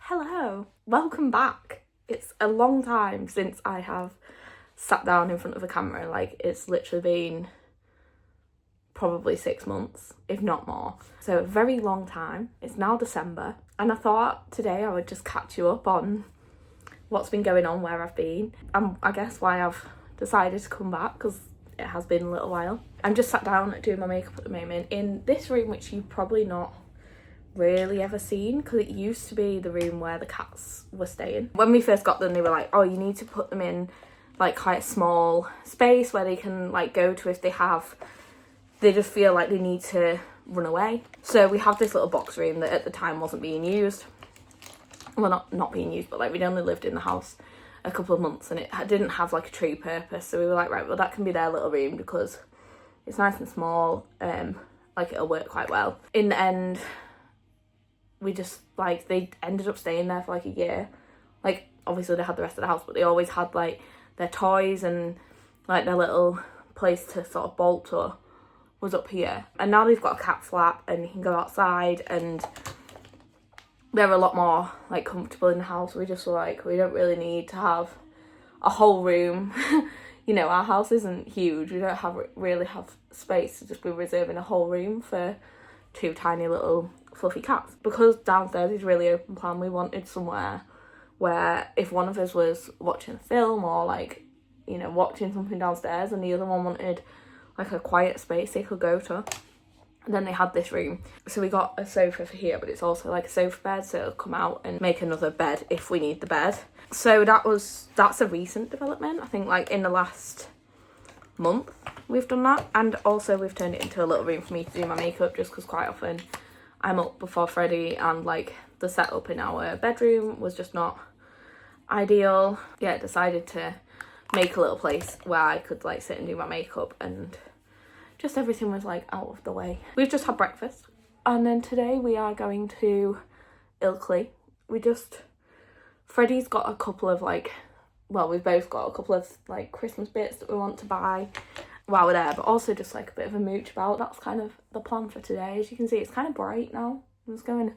Hello, welcome back. It's a long time since I have sat down in front of a camera. Like, it's literally been probably 6 months, if not more. So a very long time. It's now December, and I thought today I would just catch you up on what's been going on, where I've been, and I guess why I've decided to come back, because it has been a little while. I'm just sat down doing my makeup at the moment in this room, which you've probably not really ever seen, because it used to be the room where the cats were staying. When we first got them, they were like, oh, you need to put them in like quite a small space where they can like go to if they just feel like they need to run away. So we have this little box room that at the time wasn't being used. Well, not being used, but like we'd only lived in the house a couple of months and it didn't have like a true purpose. So we were like, right, well, that can be their little room because it's nice and small, like it'll work quite well. In the end, we just, like, they ended up staying there for like a year. Like, obviously they had the rest of the house, but they always had like their toys and like their little place to sort of bolt to was up here. And now they've got a cat flap and you can go outside and they're a lot more like comfortable in the house. We just were like, we don't really need to have a whole room. You know, our house isn't huge. We don't really have space to just be reserving a whole room for two tiny little fluffy cats. Because downstairs is really open plan, we wanted somewhere where if one of us was watching a film or like, you know, watching something downstairs and the other one wanted like a quiet space they could go to, and then they had this room. So we got a sofa for here, but it's also like a sofa bed, so it'll come out and make another bed if we need the bed. So that's a recent development. I think like in the last month we've done that, and also we've turned it into a little room for me to do my makeup, just because quite often I'm up before Freddie and like the setup in our bedroom was just not ideal. Yeah, decided to make a little place where I could like sit and do my makeup, and just everything was like out of the way. We've just had breakfast and then today we are going to Ilkley. Freddie's got a couple of like, well, we've both got a couple of like Christmas bits that we want to buy while we're there, but also just like a bit of a mooch about. That's kind of the plan for today. As you can see, it's kind of bright now. It's going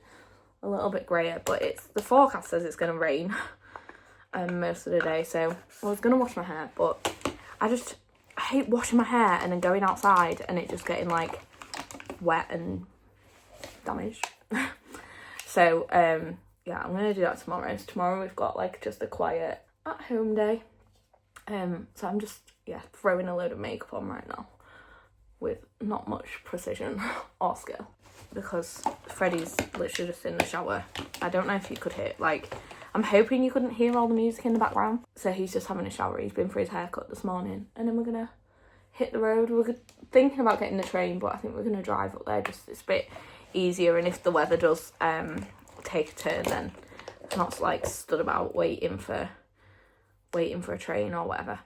a little bit grayer, but the forecast says it's going to rain most of the day. So I was going to wash my hair, but I hate washing my hair and then going outside and it just getting like wet and damaged. So yeah, I'm gonna do that tomorrow. So tomorrow we've got like just a quiet at home day. So I'm just throwing a load of makeup on right now with not much precision or skill, because Freddie's literally just in the shower. I don't know if you could hear, like, I'm hoping you couldn't hear all the music in the background. So he's just having a shower. He's been for his haircut this morning, and then we're gonna hit the road. We're thinking about getting the train, but I think we're gonna drive up there. Just it's a bit easier, and if the weather does take a turn, then it's not like stood about waiting for a train or whatever.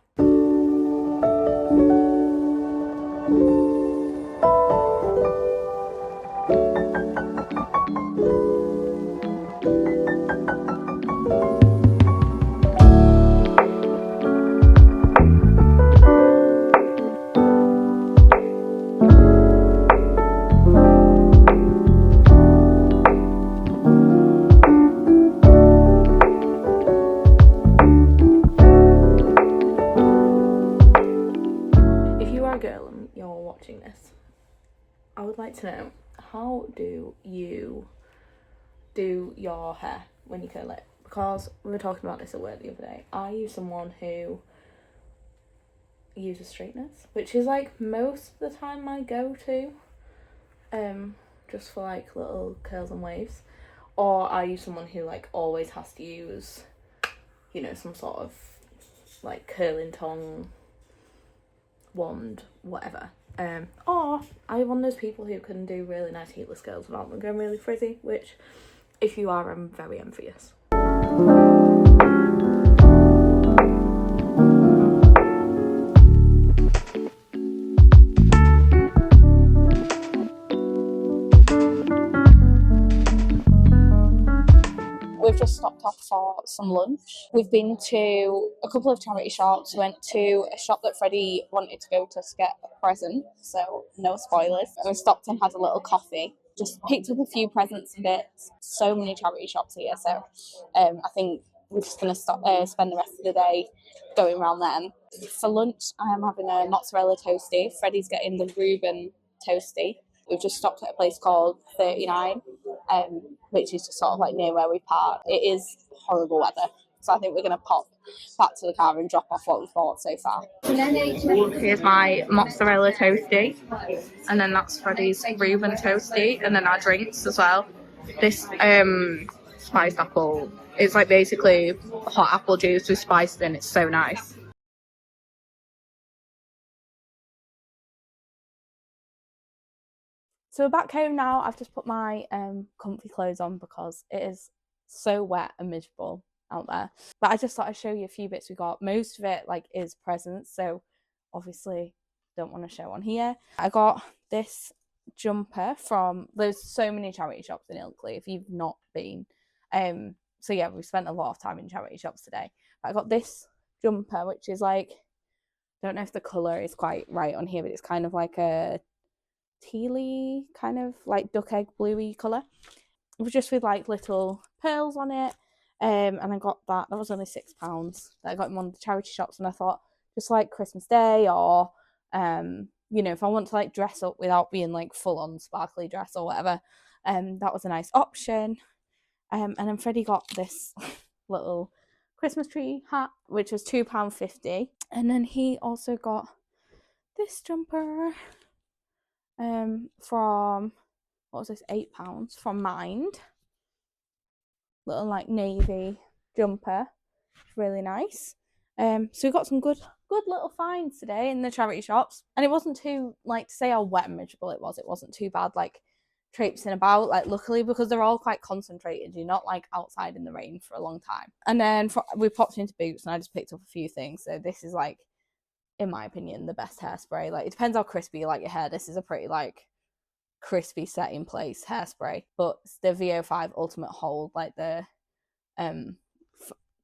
This, I would like to know, how do you do your hair when you curl it? Because we were talking about this at work the other day. I use someone who uses straighteners, which is like most of the time my go-to, just for like little curls and waves. Or I use someone who like always has to use, you know, some sort of like curling tongue, wand, whatever. Or I'm one of those people who can do really nice heatless curls without them going really frizzy, which if you are, I'm very envious. We've just stopped off for some lunch. We've been to a couple of charity shops. We went to a shop that Freddie wanted to go to get a present, so no spoilers. And we stopped and had a little coffee. just picked up a few presents and bits. So many charity shops here, so I think we're just going to spend the rest of the day going around them. For lunch, I am having a mozzarella toasty. Freddie's getting the Reuben toasty. We've just stopped at a place called 39, which is just sort of like near where we park. It is horrible weather, so I think we're going to pop back to the car and drop off what we've bought so far. Here's my mozzarella toasty, and then that's Freddie's Reuben toasty, and then our drinks as well. This spiced apple, it's like basically hot apple juice with spice in. It's so nice. So we're back home now. I've just put my comfy clothes on because it is so wet and miserable out there. But I just thought I'd show you a few bits we got. Most of it like is presents, so obviously don't want to show on here. I got this jumper from, there's so many charity shops in Ilkley if you've not been. So yeah, we've spent a lot of time in charity shops today. But I got this jumper, which is like, I don't know if the colour is quite right on here, but it's kind of like a tealy, kind of like duck egg bluey colour. It was just with like little pearls on it. And I got that. That was only £6 that I got in one of the charity shops. And I thought, just like Christmas Day, or if I want to like dress up without being like full on sparkly dress or whatever, that was a nice option. And then Freddie got this little Christmas tree hat, which was £2.50. And then he also got this jumper from, what was this, £8 from Mind. Little like navy jumper, really nice. So we got some good little finds today in the charity shops, and it wasn't too, like, to say how wet and miserable it wasn't too bad, like traipsing about, like, luckily, because they're all quite concentrated. You're not like outside in the rain for a long time. And then we popped into Boots and I just picked up a few things. So this is, like, in my opinion, the best hairspray. Like, it depends how crispy you like your hair. This is a pretty like crispy set in place hairspray, but it's the VO5 Ultimate Hold, like the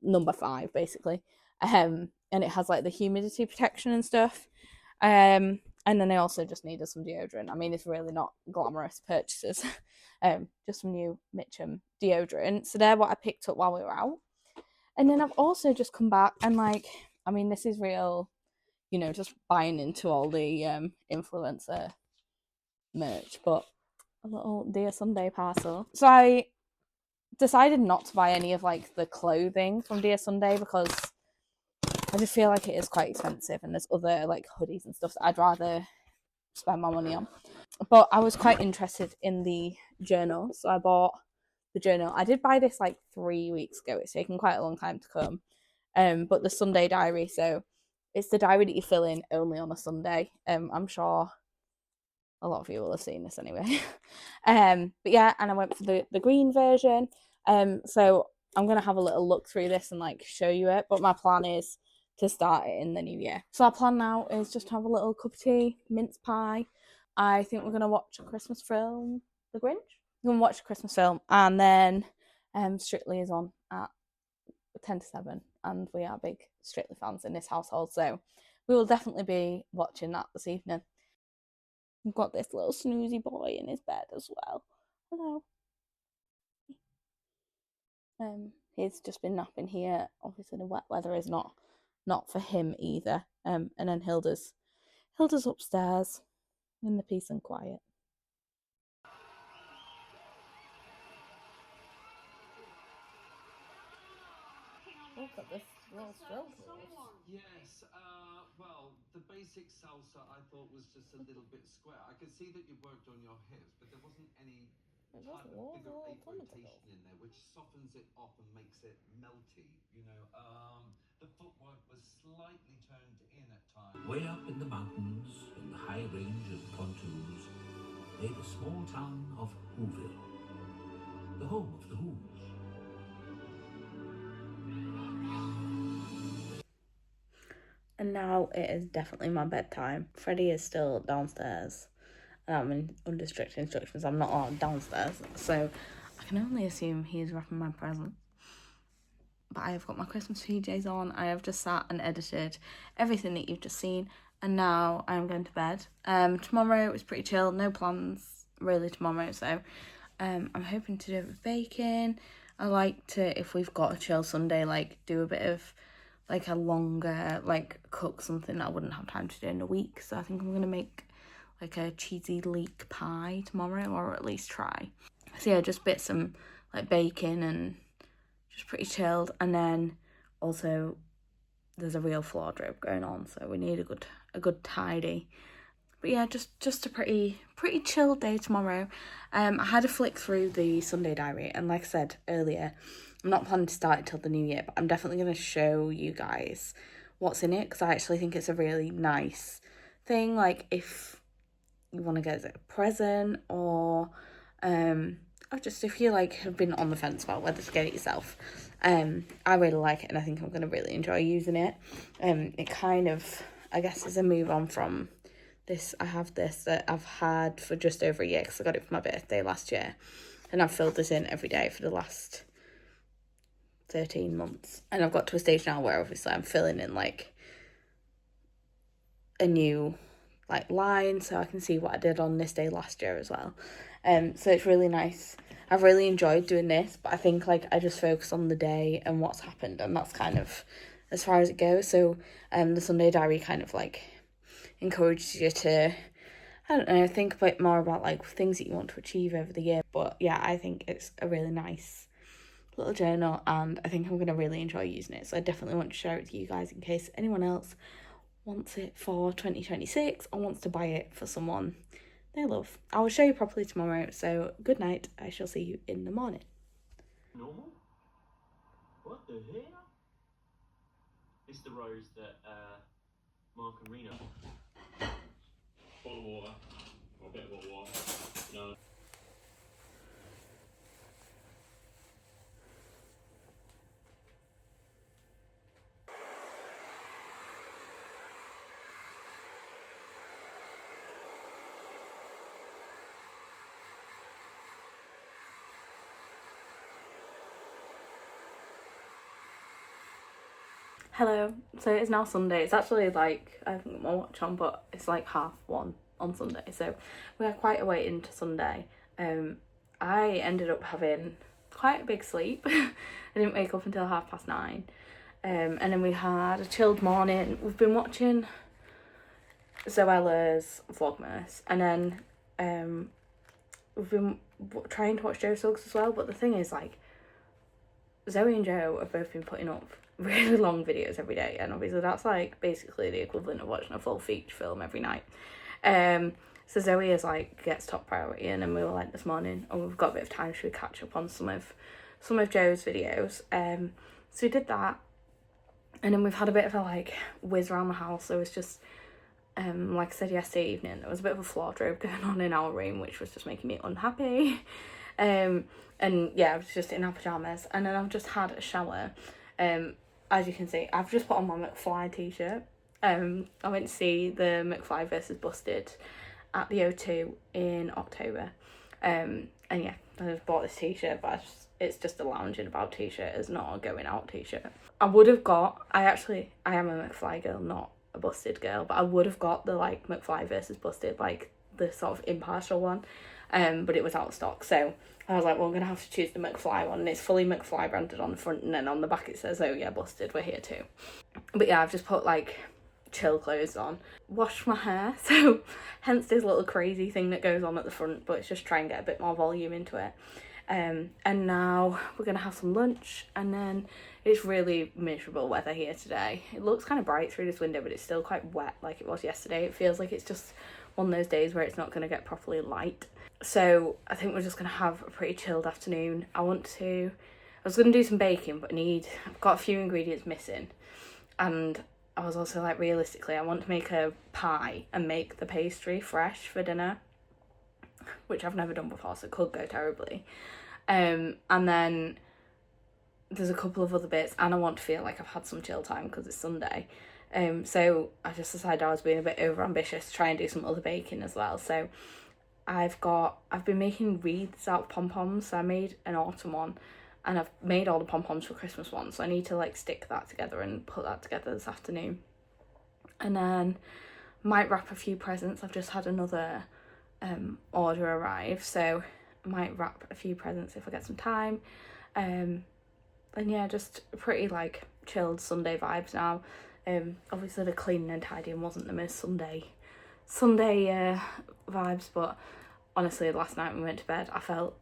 number 5 basically, and it has like the humidity protection and stuff. And then I also just needed some deodorant. I mean, it's really not glamorous purchases. Just some new Mitchum deodorant. So they're what I picked up while we were out. And then I've also just come back and, like, I mean, this is real, just buying into all the influencer merch, but a little Dear Sunday parcel. So I decided not to buy any of like the clothing from Dear Sunday because I just feel like it is quite expensive, and there's other like hoodies and stuff that I'd rather spend my money on. But I was quite interested in the journal, so I bought the journal. I did buy this like 3 weeks ago. It's taken quite a long time to come. But the Sunday diary, so it's the diary that you fill in only on a Sunday. I'm sure a lot of you will have seen this anyway. But yeah, and I went for the green version. So I'm gonna have a little look through this and like show you it. But my plan is to start it in the new year. So our plan now is just to have a little cup of tea, mince pie. I think we're gonna watch a Christmas film, The Grinch. We're gonna watch a Christmas film, and then Strictly is on at 10 to 7, and we are big Strictly fans in this household, so we will definitely be watching that this evening. We've got this little snoozy boy in his bed as well. Hello. He's just been napping here. Obviously the wet weather is not for him either. And then Hilda's upstairs in the peace and quiet. Look at this little stroke. Yes, well, the basic salsa I thought was just a little bit square. I could see that you worked on your hips, but there wasn't any type of figure 8 rotation in there, which softens it off and makes it melty. The footwork was slightly turned in at times. Way up in the mountains, in the high range of pontoons, lay the small town of Whoville, the home of the Whos. And now it is definitely my bedtime. Freddie is still downstairs, and I'm under strict instructions. I'm not allowed downstairs, so I can only assume he's wrapping my present. But I have got my Christmas PJs on. I have just sat and edited everything that you've just seen, and now I'm going to bed. Tomorrow is pretty chill, no plans really tomorrow. So I'm hoping to do it with bacon. I like to, if we've got a chill Sunday, like do a bit of like a longer, like cook something that I wouldn't have time to do in a week. So I think I'm going to make like a cheesy leek pie tomorrow, or at least try. So yeah, just bit some like bacon and just pretty chilled. And then also there's a real floor drip going on, so we need a good tidy. But yeah, just a pretty chilled day tomorrow. I had a flick through the Sunday diary, and like I said earlier, I'm not planning to start it till the new year, but I'm definitely going to show you guys what's in it, because I actually think it's a really nice thing. Like, if you want to get a present, or just if you like have been on the fence about whether to get it yourself, I really like it, and I think I'm going to really enjoy using it. It kind of, I guess, is a move on from this. I have this that I've had for just over a year, because I got it for my birthday last year, and I've filled this in every day for the last 13 months, and I've got to a stage now where obviously I'm filling in like a new like line, so I can see what I did on this day last year as well. So it's really nice. I've really enjoyed doing this, but I think like I just focus on the day and what's happened, and that's kind of as far as it goes. So the Sunday diary kind of like encourages you to, I don't know, think a bit more about like things that you want to achieve over the year. But yeah, I think it's a really nice little journal, and I think I'm going to really enjoy using it. So I definitely want to share it with you guys in case anyone else wants it for 2026 or wants to buy it for someone they love. I will show you properly tomorrow, so good night. I shall see you in the morning. Normal? What the hell? It's the rose that Mark and Rena. Bottle of water, or a bit of hot water. No. Hello, so it's now Sunday. It's actually like, I haven't got my watch on, but it's like 1:30 on Sunday, so we had quite a wait into Sunday. I ended up having quite a big sleep. I didn't wake up until 9:30, and then we had a chilled morning. We've been watching Zoella's Vlogmas, and then we've been trying to watch Joe Suggs as well, but the thing is, like, Zoe and Joe have both been putting up really long videos every day, and obviously that's like basically the equivalent of watching a full feature film every night. So Zoe is like gets top priority, and then we were like this morning, oh, we've got a bit of time, should we catch up on some of Joe's videos? So we did that, and then we've had a bit of a like whiz around the house. So it's just like I said yesterday evening, there was a bit of a floor drip going on in our room, which was just making me unhappy. And yeah, I was just in our pajamas, and then I've just had a shower. As you can see, I've just put on my McFly t-shirt. I went to see the McFly versus Busted at the O2 in October. And yeah, I just bought this t-shirt, but it's just a lounging about t-shirt, it's not a going out t-shirt. I am a McFly girl, not a Busted girl, but I would have got the like McFly versus Busted, like the sort of impartial one, but it was out of stock, so I was like, well, I'm gonna have to choose the McFly one, and it's fully McFly branded on the front, and then on the back it says, oh yeah, Busted, we're here too. But yeah, I've just put like chill clothes on, washed my hair, so hence this little crazy thing that goes on at the front, but it's just try and get a bit more volume into it. And now we're gonna have some lunch, and then it's really miserable weather here today. It looks kind of bright through this window, but it's still quite wet like it was yesterday. It feels like it's just one of those days where it's not going to get properly light. So I think we're just going to have a pretty chilled afternoon. I was going to do some baking, but I've got a few ingredients missing. And I was also like, realistically, I want to make a pie and make the pastry fresh for dinner, which I've never done before, so it could go terribly. And then there's a couple of other bits, and I want to feel like I've had some chill time because it's Sunday. So I just decided I was being a bit over ambitious to try and do some other baking as well. So I've been making wreaths out of pom-poms. So I made an autumn one, and I've made all the pom-poms for Christmas one, so I need to like stick that together and put that together this afternoon. And then might wrap a few presents. I've just had another order arrive, so I might wrap a few presents if I get some time. And yeah, just pretty like chilled Sunday vibes now. Obviously the cleaning and tidying wasn't the most Sunday vibes, but honestly last night when we went to bed I felt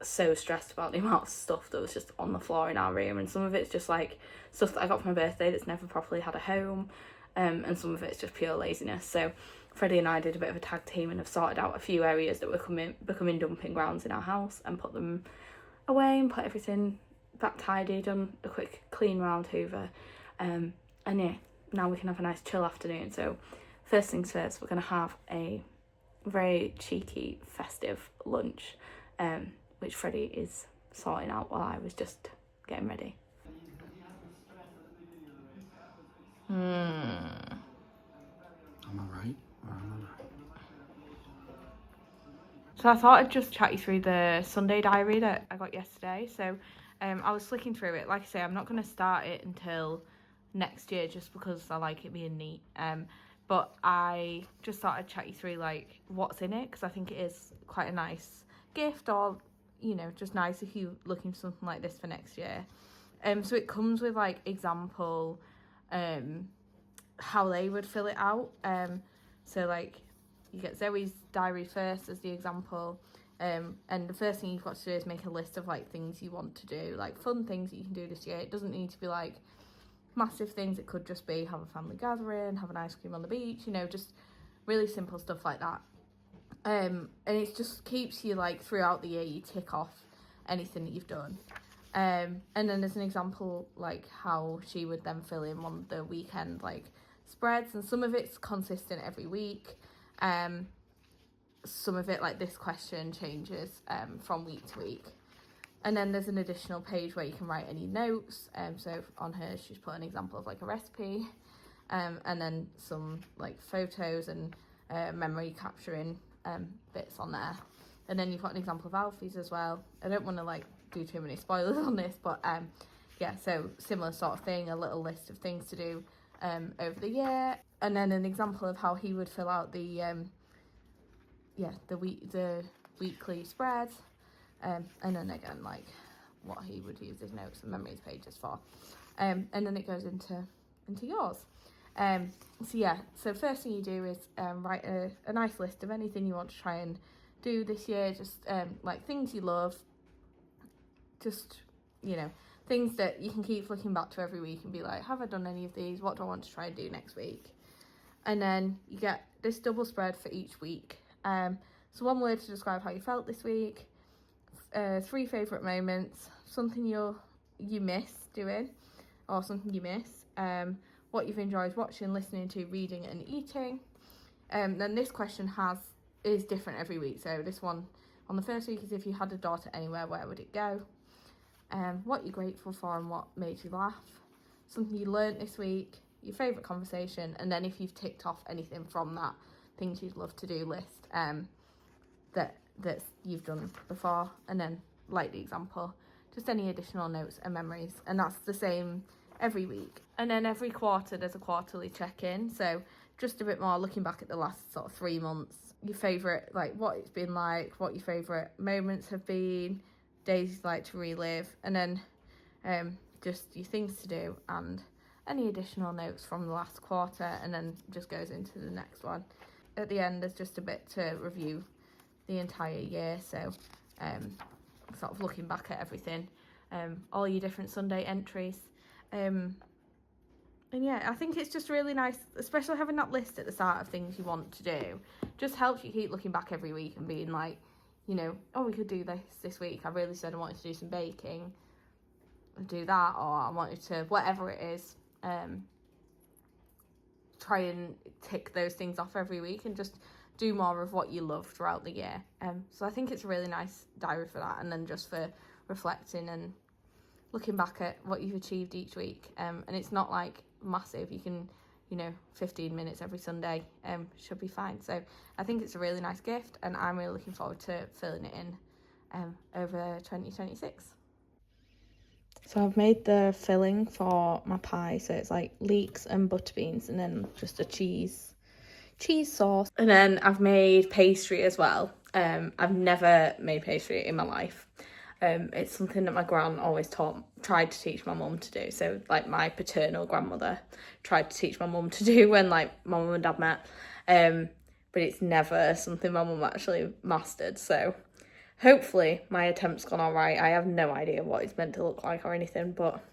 so stressed about the amount of stuff that was just on the floor in our room, and some of it's just like stuff that I got for my birthday that's never properly had a home, and some of it's just pure laziness. So Freddie and I did a bit of a tag team and have sorted out a few areas that were becoming dumping grounds in our house and put them away and put everything back tidy, done a quick clean round hoover, and yeah, now we can have a nice chill afternoon. So first things first, we're going to have a very cheeky festive lunch, which Freddie is sorting out while I was just getting ready. Am I right or am I right? So I thought I'd just chat you through the Sunday diary that I got yesterday. So I was flicking through it. Like I say, I'm not going to start it until next year just because I like it being neat. But I just thought I'd chat you through like what's in it, because I think it is quite a nice gift, or you know, just nice if you're looking for something like this for next year. So it comes with like example how they would fill it out. So like you get Zoe's diary first as the example, and the first thing you've got to do is make a list of like things you want to do, like fun things that you can do this year. It doesn't need to be like massive things. It could just be have a family gathering, have an ice cream on the beach, you know, just really simple stuff like that. And it just keeps you like throughout the year, you tick off anything that you've done. And then there's an example like how she would then fill in one of the weekend like spreads, and some of it's consistent every week. Some of it, like this question, changes from week to week. And then there's an additional page where you can write any notes. So on hers, she's put an example of like a recipe, and then some like photos and memory capturing bits on there. And then you've got an example of Alfie's as well. I don't want to like do too many spoilers on this, but yeah, so similar sort of thing, a little list of things to do over the year, and then an example of how he would fill out the weekly spread, and then again like what he would use his notes and memories pages for, and then it goes into yours. So yeah, so first thing you do is write a nice list of anything you want to try and do this year, just like things you love, just, you know, things that you can keep looking back to every week and be like, have I done any of these? What do I want to try and do next week? And then you get this double spread for each week. So one word to describe how you felt this week, 3 favourite moments, something you miss doing or something you miss, what you've enjoyed watching, listening to, reading and eating. Then this question is different every week. So this one on the first week is if you had a daughter anywhere, where would it go? What you're grateful for and what made you laugh, something you learnt this week, your favourite conversation, and then if you've ticked off anything from that things you'd love to do list that you've done before, and then like the example, just any additional notes and memories, and that's the same every week. And then every quarter there's a quarterly check-in, so just a bit more looking back at the last sort of 3 months, your favourite, like what it's been like, what your favourite moments have been, days you'd like to relive, and then just your things to do and any additional notes from the last quarter, and then just goes into the next one. At the end there's just a bit to review the entire year, so sort of looking back at everything, all your different Sunday entries, and yeah, I think it's just really nice, especially having that list at the start of things you want to do. Just helps you keep looking back every week and being like, you know, oh, we could do this week. I really said I wanted to do some baking, and do that, or I wanted to, whatever it is, try and tick those things off every week and just do more of what you love throughout the year. So I think it's a really nice diary for that, and then just for reflecting and looking back at what you've achieved each week. And it's not like massive, you can, you know, 15 minutes every Sunday should be fine. So I think it's a really nice gift, and I'm really looking forward to filling it in over 2026. So I've made the filling for my pie, so it's like leeks and butter beans and then just a cheese cheese sauce. And then I've made pastry as well. I've never made pastry in my life. It's something that my gran always tried to teach my mum to do. So like my paternal grandmother tried to teach my mum to do when like my mum and dad met. But it's never something my mum actually mastered. So hopefully my attempt's gone all right. I have no idea what it's meant to look like or anything, but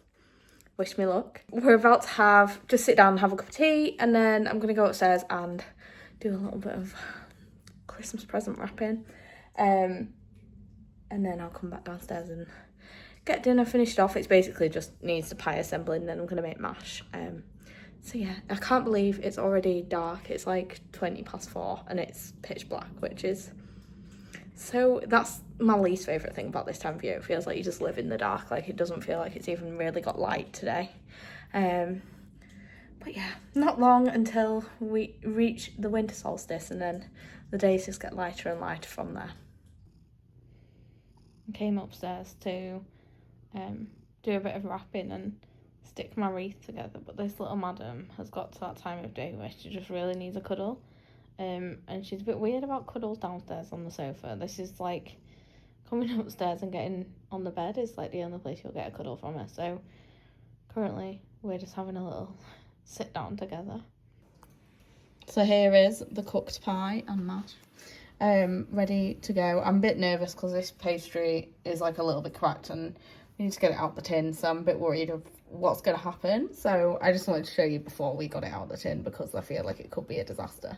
wish me luck. We're about to just sit down and have a cup of tea, and then I'm going to go upstairs and do a little bit of Christmas present wrapping. And then I'll come back downstairs and get dinner finished off. It's basically just needs the pie assembling, then I'm going to make mash. So yeah, I can't believe it's already dark. It's like 4:20 and it's pitch black, which is... So that's my least favourite thing about this time of year. It feels like you just live in the dark. Like it doesn't feel like it's even really got light today. But yeah, not long until we reach the winter solstice, and then the days just get lighter and lighter from there. I came upstairs to do a bit of wrapping and stick my wreath together, but this little madam has got to that time of day where she just really needs a cuddle. And she's a bit weird about cuddles downstairs on the sofa. This is like coming upstairs and getting on the bed is like the only place you'll get a cuddle from her. So currently we're just having a little sit down together. So here is the cooked pie and mash, ready to go. I'm a bit nervous because this pastry is like a little bit cracked and we need to get it out the tin, so I'm a bit worried of what's going to happen. So I just wanted to show you before we got it out the tin because I feel like it could be a disaster.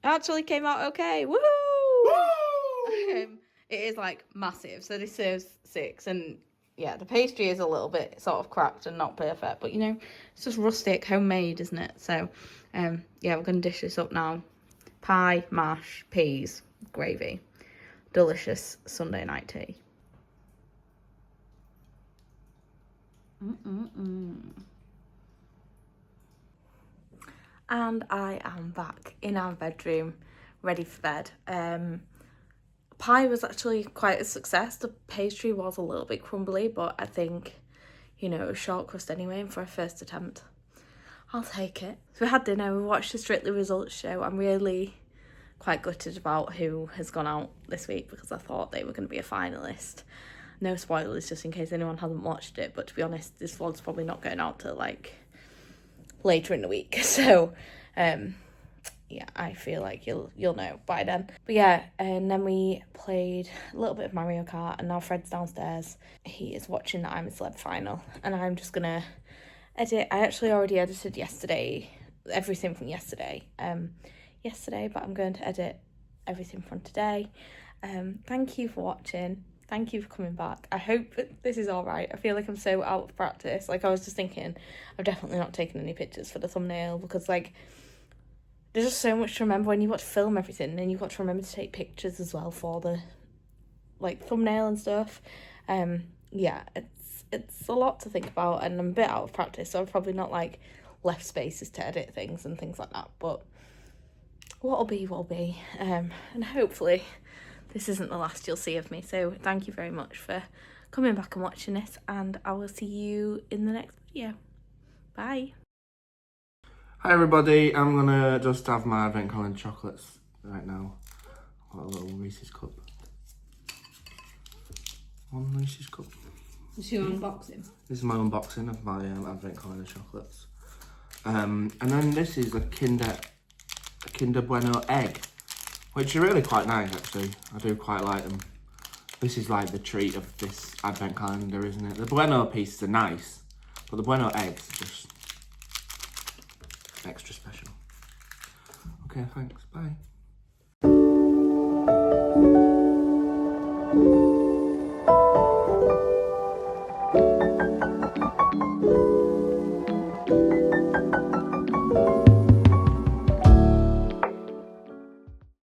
It actually came out okay. Woohoo! Woo! It is like massive, so this serves 6, and yeah, the pastry is a little bit sort of cracked and not perfect, but you know, it's just rustic, homemade, isn't it? So yeah, we're going to dish this up now. Pie, mash, peas, gravy. Delicious Sunday night tea. And I am back in our bedroom, ready for bed. Pie was actually quite a success. The pastry was a little bit crumbly, but I think, you know, it was short crust anyway, and for a first attempt, I'll take it. So we had dinner, we watched the Strictly Results show. I'm really quite gutted about who has gone out this week because I thought they were going to be a finalist. No spoilers, just in case anyone hasn't watched it, but to be honest, this vlog's probably not going out till like later in the week. So yeah, I feel like you'll know by then. But yeah, and then we played a little bit of Mario Kart, and now Fred's downstairs. He is watching the I'm a Celeb final, and I'm just gonna edit. I actually already edited yesterday, everything from yesterday, but I'm going to edit everything from today. Thank you for watching. Thank you for coming back. I hope that this is all right. I feel like I'm so out of practice. Like, I was just thinking, I've definitely not taken any pictures for the thumbnail because, like, there's just so much to remember when you've got to film everything, and you've got to remember to take pictures as well for the, like, thumbnail and stuff. Yeah, it's a lot to think about, and I'm a bit out of practice, so I've probably not, like, left spaces to edit things and things like that. But what'll be, will be. And hopefully this isn't the last you'll see of me. So thank you very much for coming back and watching this, and I will see you in the next video. Bye. Hi everybody, I'm gonna just have my Advent calendar chocolates right now. Got a little Reese's cup. One Reese's cup. This is your unboxing? This is my unboxing of my Advent calendar chocolates. And then this is a Kinder Bueno egg, which are really quite nice actually. I do quite like them. This is like the treat of this Advent calendar, isn't it? The Bueno pieces are nice, but the Bueno eggs are just extra special. Okay, thanks. Bye.